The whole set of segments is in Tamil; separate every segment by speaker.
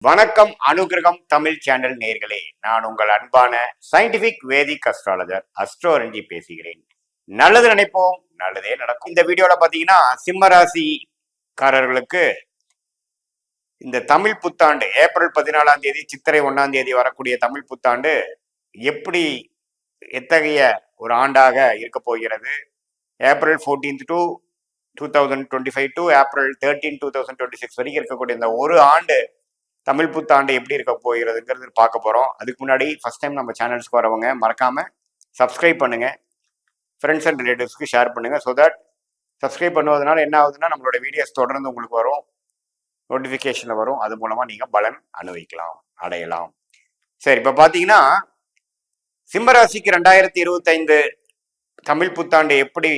Speaker 1: வணக்கம் அனுகிரகம் தமிழ் சேனல் நேர்களே, நான் உங்கள் அன்பான சயின்டிபிக் வேதிக் அஸ்ட்ராலஜர் அஸ்ட்ரோரஞ்சி பேசுகிறேன். நல்லது நினைப்போம், நல்லதே நடக்கும். இந்த வீடியோல பாத்தீங்கன்னா சிம்ம ராசிக்காரர்களுக்கு இந்த தமிழ் புத்தாண்டு ஏப்ரல் 14ஆம் தேதி சித்திரை 1ஆம் தேதி வரக்கூடிய தமிழ் புத்தாண்டு எப்படி எத்தகைய ஒரு ஆண்டாக இருக்க போகிறது. ஏப்ரல் 14 டு 2025 டு ஏப்ரல் 13 2026 வரைக்கும் இருக்கக்கூடிய இந்த ஒரு ஆண்டு தமிழ் புத்தாண்டு எப்படி இருக்க போகிறதுங்கிறது பார்க்க போறோம். அதுக்கு முன்னாடி ஃபர்ஸ்ட் டைம் நம்ம சேனல்ஸ்க்கு வரவங்க மறக்காம சப்ஸ்கிரைப் பண்ணுங்க, ஃப்ரெண்ட்ஸ் அண்ட் ரிலேட்டிவ்ஸ்க்கு ஷேர் பண்ணுங்க. ஸோ தட் சப்ஸ்கிரைப் பண்ணுவதனால என்ன ஆகுதுன்னா நம்மளோட வீடியோஸ் தொடர்ந்து உங்களுக்கு வரும், நோட்டிஃபிகேஷன்ல வரும். அது மூலமா நீங்க பலன் அனுபவிக்கலாம், அடையலாம். சரி, இப்ப பாத்தீங்கன்னா சிம்மராசிக்கு 2025 தமிழ் புத்தாண்டு எப்படி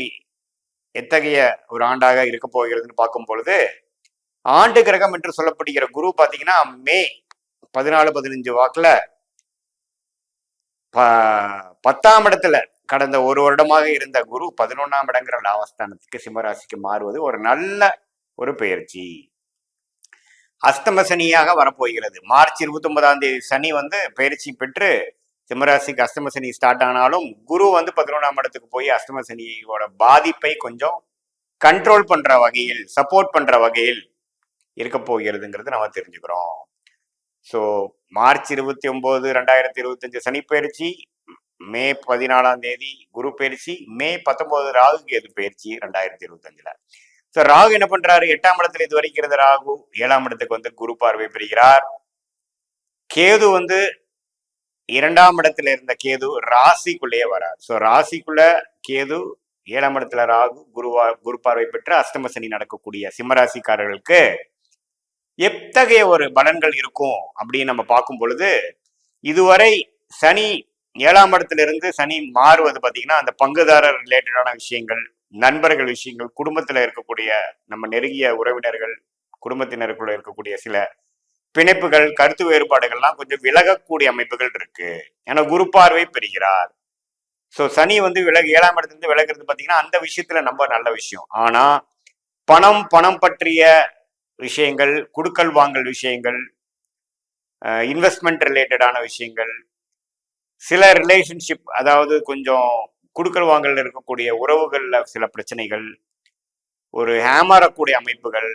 Speaker 1: எத்தகைய ஒரு ஆண்டாக இருக்க போகிறதுன்னு பார்க்கும் பொழுது, ஆண்டு கிரகம் என்று சொல்லப்படுகிற குரு பாத்தீங்கன்னா மே 14-15 வாக்குல 10ஆம் இடத்துல கடந்த ஒரு வருடமாக இருந்த குரு 11ஆம் இடங்கிற லாபஸ்தானத்துக்கு சிம்மராசிக்கு மாறுவது ஒரு நல்ல ஒரு பெயர்ச்சி. அஸ்தம சனியாக வரப்போகிறது. மார்ச் 29ஆம் தேதி சனி பயிற்சி பெற்று சிம்மராசிக்கு அஸ்தம சனி ஸ்டார்ட் ஆனாலும் குரு 11ஆம் இடத்துக்கு போய் அஸ்தம சனியோட பாதிப்பை கொஞ்சம் கண்ட்ரோல் பண்ற வகையில், சப்போர்ட் பண்ற வகையில் இருக்க போகிறதுங்கிறது நம்ம தெரிஞ்சுக்கிறோம். ஸோ மார்ச் 29 2025 சனி பயிற்சி, மே 14ஆம் தேதி குரு பயிற்சி, மே 19 ராகு கேது பயிற்சி 2025. ஸோ ராகு என்ன பண்றாரு, 8ஆம் இடத்துல இது வரைக்கும் இருந்த ராகு 7ஆம் இடத்துக்கு குரு பார்வை பெறுகிறார். கேது 2ஆம் இடத்துல இருந்த கேது ராசிக்குள்ளேயே வரார். ஸோ ராசிக்குள்ள கேது, 7ஆம் இடத்துல ராகு, குரு பார்வை பெற்று அஷ்டம சனி நடக்கக்கூடிய சிம்மராசிக்காரர்களுக்கு எத்தகைய ஒரு பலன்கள் இருக்கும் அப்படின்னு நம்ம பார்க்கும் பொழுது, இதுவரை சனி 7ஆம் இடத்துல இருந்து சனி மாறுவது பார்த்தீங்கன்னா அந்த பங்குதாரர் ரிலேட்டடான விஷயங்கள், நண்பர்கள் விஷயங்கள், குடும்பத்துல இருக்கக்கூடிய நம்ம நெருங்கிய உறவினர்கள், குடும்பத்தினருக்குள்ள இருக்கக்கூடிய சில பிணைப்புகள், கருத்து வேறுபாடுகள்லாம் கொஞ்சம் விலகக்கூடிய அமைப்புகள் இருக்கு. ஏன்னா குரு பார்வை பெறுகிறார். ஸோ சனி 7ஆம் இடத்துல இருந்து விலகிறது பார்த்தீங்கன்னா அந்த விஷயத்துல நம்ம நல்ல விஷயம். ஆனா பணம் பற்றிய விஷயங்கள், குடுக்கல் வாங்கல் விஷயங்கள், இன்வெஸ்ட்மெண்ட் ரிலேட்டடான விஷயங்கள், சில ரிலேஷன்ஷிப், அதாவது கொஞ்சம் குடுக்கல் வாங்கல் இருக்கக்கூடிய உறவுகள்ல சில பிரச்சனைகள், ஒரு ஏமாறக்கூடிய அமைப்புகள்,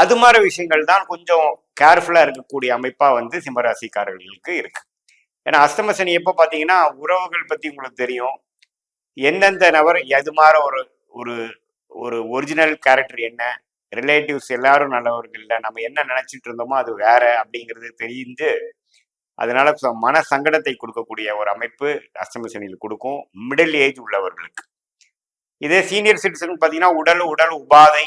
Speaker 1: அது மாதிரி விஷயங்கள் தான் கொஞ்சம் கேர்ஃபுல்லா இருக்கக்கூடிய அமைப்பா சிம்மராசிக்காரர்களுக்கு இருக்கு. ஏன்னா அஷ்டம சனி எப்போ பார்த்தீங்கன்னா உறவுகள் பத்தி உங்களுக்கு தெரியும். எந்தெந்த நபர் எது மாதிரி ஒரு ஒரு ஒரு ஒரிஜினல் கேரக்டர் என்ன, ரிலேட்டிவ்ஸ் எல்லாரும் நல்லவர்கள் இல்லை, நம்ம என்ன நினைச்சிட்டு இருந்தோமோ அது வேற அப்படிங்கிறது தெரிந்து அதனால மன சங்கடத்தை கொடுக்கக்கூடிய ஒரு அமைப்பு அஷ்டம சனியில் கொடுக்கும் மிடில் ஏஜ் உள்ளவர்களுக்கு. இதே சீனியர் சிட்டிசன் பார்த்தீங்கன்னா உடல் உபாதை,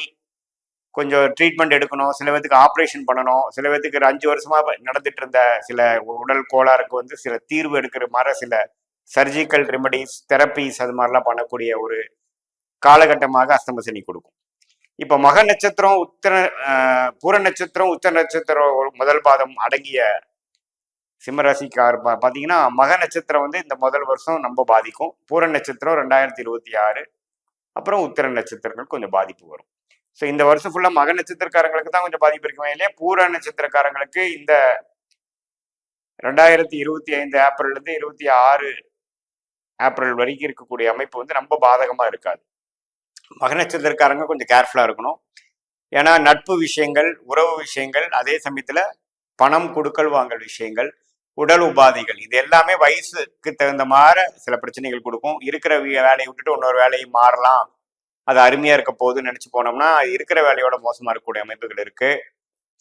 Speaker 1: கொஞ்சம் ட்ரீட்மெண்ட் எடுக்கணும், சில பேருக்கு ஆப்ரேஷன் பண்ணணும், சில பேருக்கு 5 வருஷமா நடந்துட்டு இருந்த சில உடல் கோளாறுக்கு சில தீர்வு எடுக்கிற மாதிரி சில சர்ஜிக்கல் ரெமடிஸ், தெரப்பிஸ் அது மாதிரிலாம் பண்ணக்கூடிய ஒரு காலகட்டமாக அஷ்டம சனி கொடுக்கும். இப்ப மக நட்சத்திரம், பூர நட்சத்திரம், உத்தர நட்சத்திரம் முதல் பாதம் அடங்கிய சிம்மராசிக்கார் பாத்தீங்கன்னா மக நட்சத்திரம் இந்த முதல் வருஷம் ரொம்ப பாதிக்கும். பூர நட்சத்திரம் 2026, அப்புறம் உத்தர நட்சத்திரங்கள் கொஞ்சம் பாதிப்பு வரும். ஸோ இந்த வருஷம் ஃபுல்லா மக நட்சத்திரக்காரங்களுக்கு தான் கொஞ்சம் பாதிப்பு இருக்குமே இல்லையா. பூர நட்சத்திரக்காரங்களுக்கு இந்த 2025 ஏப்ரல்ல இருந்து 26 ஏப்ரல் வரைக்கும் இருக்கக்கூடிய அமைப்பு ரொம்ப பாதகமா இருக்காது. மக நட்சத்திரக்காரங்க கொஞ்சம் கேர்ஃபுல்லா இருக்கணும். ஏன்னா நட்பு விஷயங்கள், உறவு விஷயங்கள், அதே சமயத்துல பணம் கொடுக்கல் வாங்கல் விஷயங்கள், உடல் உபாதைகள், இது எல்லாமே வயசுக்கு தகுந்த மாதிரி சில பிரச்சனைகள் கொடுக்கும். இருக்கிற வேலையை விட்டுட்டு இன்னொரு வேலையை மாறலாம், அது அருமையா இருக்க போகுதுன்னு நினைச்சு போனோம்னா இருக்கிற வேலையோட மோசமா இருக்கக்கூடிய அமைப்புகள் இருக்கு.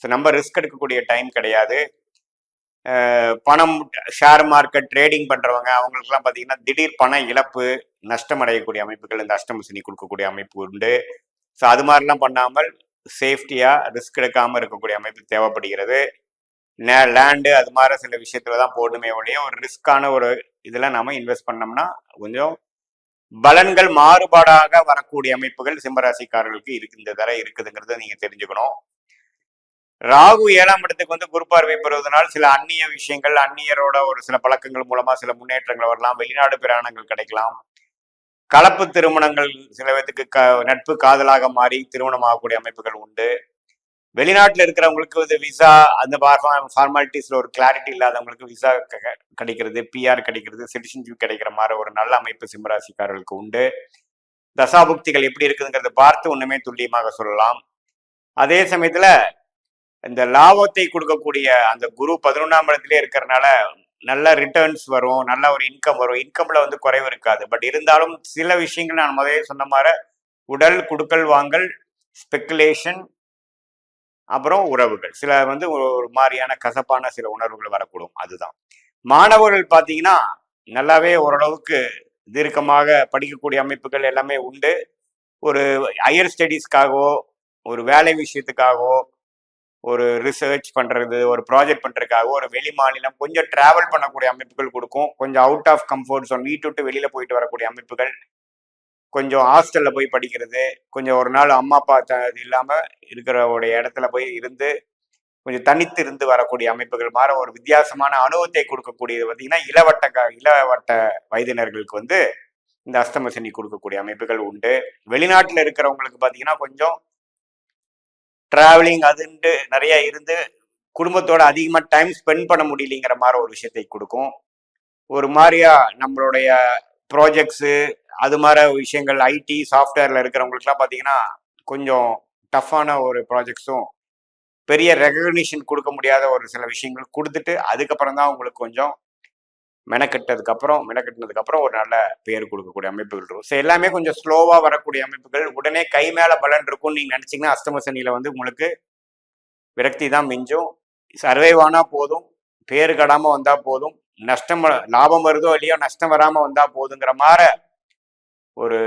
Speaker 1: ஸோ நம்ம ரிஸ்க் எடுக்கக்கூடிய டைம் கிடையாது. பணம், ஷேர் மார்க்கெட், ட்ரேடிங் பண்றவங்க அவங்களுக்குலாம் பார்த்தீங்கன்னா திடீர் பண இழப்பு, நஷ்டம் அடையக்கூடிய அமைப்புகள் இந்த அஷ்டம சனி கொடுக்கக்கூடிய அமைப்பு உண்டு. ஸோ அது மாதிரிலாம் பண்ணாமல் சேஃப்டியா ரிஸ்க் எடுக்காம இருக்கக்கூடிய அமைப்பு தேவைப்படுகிறது. லேண்டு அது மாதிரி சில விஷயத்துல தான் போடணுமே ஒழிய ஒரு ரிஸ்கான ஒரு இதுல நாம இன்வெஸ்ட் பண்ணோம்னா கொஞ்சம் பலன்கள் மாறுபாடாக வரக்கூடிய அமைப்புகள் சிம்மராசிக்காரர்களுக்கு இந்த தர இருக்குதுங்கிறத நீங்க தெரிஞ்சுக்கணும். ராகு 7ஆம் இடத்துக்கு குரு பார்வை பெறுவதனால் சில அந்நிய விஷயங்கள், அந்நியரோட ஒரு சில பழக்கங்கள் மூலமா சில முன்னேற்றங்கள் வரலாம், வெளிநாடு பிரயாணங்கள் கிடைக்கலாம், கலப்பு திருமணங்கள் சில பேத்துக்கு நட்பு காதலாக மாறி திருமணம் ஆகக்கூடிய அமைப்புகள் உண்டு. வெளிநாட்டில் இருக்கிறவங்களுக்கு வந்து விசா அந்த ஃபார்மாலிட்டிஸ்ல ஒரு கிளாரிட்டி இல்லாதவங்களுக்கு விசா கிடைக்கிறது, பிஆர் கிடைக்கிறது, சிட்டிசன்ஷிப் கிடைக்கிற மாதிரி ஒரு நல்ல அமைப்பு சிம்மராசிக்காரர்களுக்கு உண்டு. தசாபுக்திகள் எப்படி இருக்குதுங்கிறத பார்த்து ஒண்ணுமே துல்லியமாக சொல்லலாம். அதே சமயத்துல இந்த லாபத்தை கொடுக்கக்கூடிய அந்த குரு 11ஆம் இடத்திலே இருக்கிறதுனால நல்ல ரிட்டர்ன்ஸ் வரும், நல்ல ஒரு இன்கம் வரும். இன்கம்ல வந்து குறைவு இருக்காது. பட் இருந்தாலும் சில விஷயங்கள் நான் முதலே சொன்ன மாதிரி உடல் குடுக்கல் வாங்கல், ஸ்பெக்குலேஷன், அப்புறம் உறவுகள் சில வந்து ஒரு மாதிரியான கசப்பான சில உணர்வுகள் வரக்கூடும். அதுதான் மாணவர்கள் பார்த்தீங்கன்னா நல்லாவே ஓரளவுக்கு தீர்க்கமாக படிக்கக்கூடிய அமைப்புகள் எல்லாமே உண்டு. ஒரு ஹையர் ஸ்டடீஸ்க்காகவோ ஒரு வேலை விஷயத்துக்காகவோ ஒரு ரிசர்ச் பண்றது, ஒரு ப்ராஜெக்ட் பண்றதுக்காக ஒரு வெளி மாநிலம் கொஞ்சம் டிராவல் பண்ணக்கூடிய அமைப்புகள் கொடுக்கும். கொஞ்சம் அவுட் ஆஃப் கம்ஃபர்ட் ஜோன், வீட்டு விட்டு வெளியில போயிட்டு வரக்கூடிய அமைப்புகள், கொஞ்சம் ஹாஸ்டல்ல போய் படிக்கிறது, கொஞ்சம் ஒரு நாள் அம்மா அப்பா இது இல்லாம இருக்கிறவுடைய இடத்துல போய் இருந்து கொஞ்சம் தனித்து இருந்து வரக்கூடிய அமைப்புகள் மாற ஒரு வித்தியாசமான அனுபவத்தை கொடுக்கக்கூடியது பார்த்தீங்கன்னா இளவட்ட வயதினர்களுக்கு வந்து இந்த அஸ்தம சனி கொடுக்கக்கூடிய அமைப்புகள் உண்டு. வெளிநாட்டில் இருக்கிறவங்களுக்கு பார்த்தீங்கன்னா கொஞ்சம் டிராவலிங் அதுன்ட்டு நிறைய இருந்து குடும்பத்தோட அதிகமாக டைம் ஸ்பெண்ட் பண்ண முடியலைங்கிற மாதிரி ஒரு விஷயத்தை கொடுக்கும். ஒரு மாதிரியா நம்மளுடைய ப்ராஜெக்ட்ஸு அது மாதிரி விஷயங்கள் ஐடி சாஃப்ட்வேர்ல இருக்கிறவங்களுக்குலாம் பார்த்தீங்கன்னா கொஞ்சம் டஃப்பான ஒரு ப்ராஜெக்ட்ஸும் பெரிய ரெகக்னிஷன் கொடுக்க முடியாத ஒரு சில விஷயங்கள் கொடுத்துட்டு அதுக்கப்புறம் தான் உங்களுக்கு கொஞ்சம் மெனக்கட்டினதுக்கு அப்புறம் ஒரு நல்ல பேர் கொடுக்கக்கூடிய அமைப்புகள் இருக்கும். ஸோ எல்லாமே கொஞ்சம் ஸ்லோவா வரக்கூடிய அமைப்புகள். உடனே கை மேல பலன் இருக்கும்னு நீங்க நினைச்சீங்கன்னா அஷ்டம சனியில வந்து உங்களுக்கு விரக்தி தான் மிஞ்சும். சர்வைவ் ஆனா போதும், பேரு கடாம வந்தா போதும், நஷ்டம் லாபம் வருதோ இல்லையோ நஷ்டம் வராம வந்தா போதுங்கிற மாதிரி ஒரு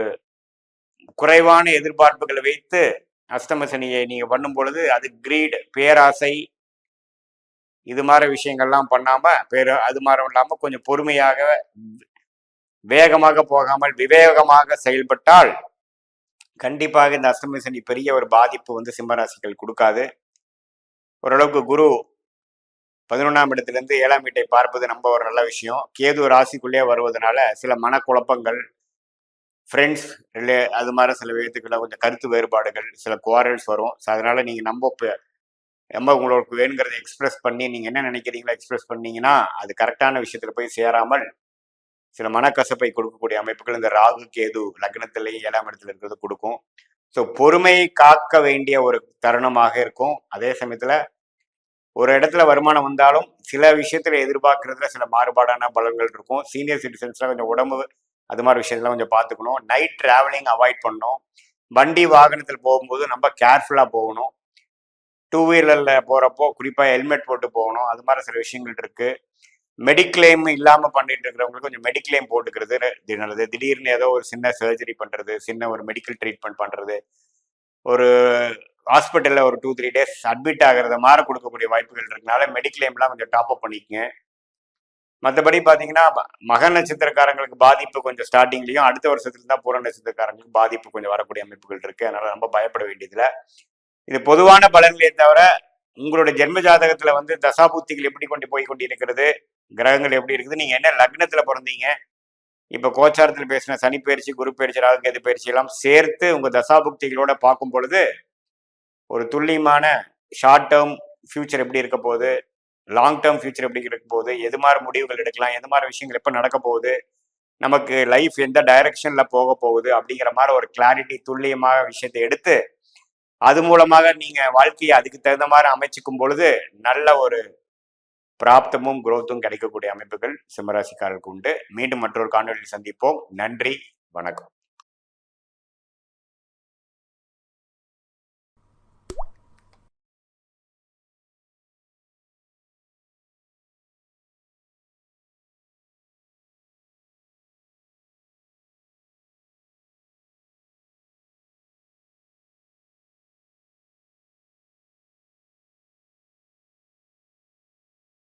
Speaker 1: குறைவான எதிர்பார்ப்புகளை வைத்து அஷ்டம சனியை நீங்க பண்ணும் பொழுது அது கிரீட், பேராசை, இது மாதிரி விஷயங்கள்லாம் பண்ணாம அது மாதிரி இல்லாம கொஞ்சம் பொறுமையாக வேகமாக போகாமல் விவேகமாக செயல்பட்டால் கண்டிப்பாக இந்த அஷ்டமி சனி பெரிய ஒரு பாதிப்பு வந்து சிம்மராசிகள் கொடுக்காது. ஓரளவுக்கு குரு 11ஆம் இடத்திலிருந்து 7ஆம் வீட்டை பார்ப்பது நம்ம ஒரு நல்ல விஷயம். கேது ராசிக்குள்ளே வருவதனால சில மனக்குழப்பங்கள், ஃப்ரெண்ட்ஸ் அது மாதிரி சில விதத்துக்களை கொஞ்சம் கருத்து வேறுபாடுகள், சில குவாரல்ஸ் வரும். அதனால நீங்க நம்ம உங்களுக்கு வேணுங்கிறத எக்ஸ்பிரஸ் பண்ணி நீங்க என்ன நினைக்கிறீங்களோ எக்ஸ்பிரஸ் பண்ணீங்கன்னா அது கரெக்டான விஷயத்துல போய் சேராமல் சில மனக்கசப்பை கொடுக்கக்கூடிய அமைப்புகள் இந்த ராகு கேது லக்னத்திலேயே 7ஆம் இடத்துல இருக்கிறது கொடுக்கும். ஸோ பொறுமையை காக்க வேண்டிய ஒரு தருணமாக இருக்கும். அதே சமயத்துல ஒரு இடத்துல வருமானம் வந்தாலும் சில விஷயத்துல எதிர்பார்க்கறதுல சில மாறுபாடான பலன்கள் இருக்கும். சீனியர் சிட்டிசன்ஸ்லாம் கொஞ்சம் உடம்பு அது மாதிரி விஷயத்தெல்லாம் கொஞ்சம் பார்த்துக்கணும். நைட் டிராவலிங் அவாய்ட் பண்ணணும். வண்டி வாகனத்தில் போகும்போது நம்ம கேர்ஃபுல்லா போகணும். டூ வீலர்ல போறப்போ குறிப்பா ஹெல்மெட் போட்டு போகணும். அது மாதிரி சில விஷயங்கள் இருக்கு. மெடிக்ளைம் இல்லாம பண்ணிட்டு இருக்கிறவங்களுக்கு கொஞ்சம் மெடிக்ளைம் போட்டுக்கிறது நல்லது. திடீர்னு ஏதோ ஒரு சின்ன சர்ஜரி பண்றது, சின்ன ஒரு மெடிக்கல் ட்ரீட்மெண்ட் பண்றது, ஒரு ஹாஸ்பிட்டல்ல ஒரு 2-3 days அட்மிட் ஆகிறத மாதிரி கொடுக்கக்கூடிய வாய்ப்புகள் இருக்கனால மெடிக்ளைம்லாம் கொஞ்சம் டாப் அப் பண்ணிக்கங்க. மற்றபடி பார்த்தீங்கன்னா மக நட்சத்திரக்காரங்களுக்கு பாதிப்பு கொஞ்சம் ஸ்டார்டிங்லையும், அடுத்த வருஷத்துல தான் பூர நட்சத்திரக்காரங்களுக்கு பாதிப்பு கொஞ்சம் வரக்கூடிய அமைப்புகள் இருக்கு. அதனால ரொம்ப பயப்பட வேண்டியதுல இது பொதுவான பலன்களே தவிர உங்களுடைய ஜென்ம ஜாதகத்துல வந்து தசாபுத்திகள் எப்படி கொண்டு போய் கொண்டிருக்கிறது, கிரகங்கள் எப்படி இருக்குது, நீங்க என்ன லக்னத்துல பிறந்தீங்க, இப்ப கோச்சாரத்துல பேசின சனி பயிற்சி, குரு பயிற்சி, ராகு கேது பயிற்சி எல்லாம் சேர்த்து உங்க தசாபுக்திகளோட பார்க்கும் பொழுது ஒரு துல்லியமான ஷார்ட் டேர்ம் ஃபியூச்சர் எப்படி இருக்க போகுது, லாங் டேர்ம் ஃபியூச்சர் எப்படி இருக்க போகுது, எது மாதிரி முடிவுகள் எடுக்கலாம், எது மாதிரி விஷயங்கள் எப்ப நடக்க போகுது, நமக்கு லைஃப் எந்த டைரக்ஷன்ல போக போகுது அப்படிங்கிற மாதிரி ஒரு கிளாரிட்டி துல்லியமாக விஷயத்தை எடுத்து அது மூலமாக நீங்க வாழ்க்கையை அதுக்கு தகுந்த மாதிரி அமைச்சுக்கும் பொழுது நல்ல ஒரு பிராப்தமும் குரோத்தும் கிடைக்கக்கூடிய அமைப்புகள் சிம்மராசிக்காரர்களுக்கு உண்டு. மீண்டும் மற்றொரு காணொலியில் சந்திப்போம். நன்றி, வணக்கம்.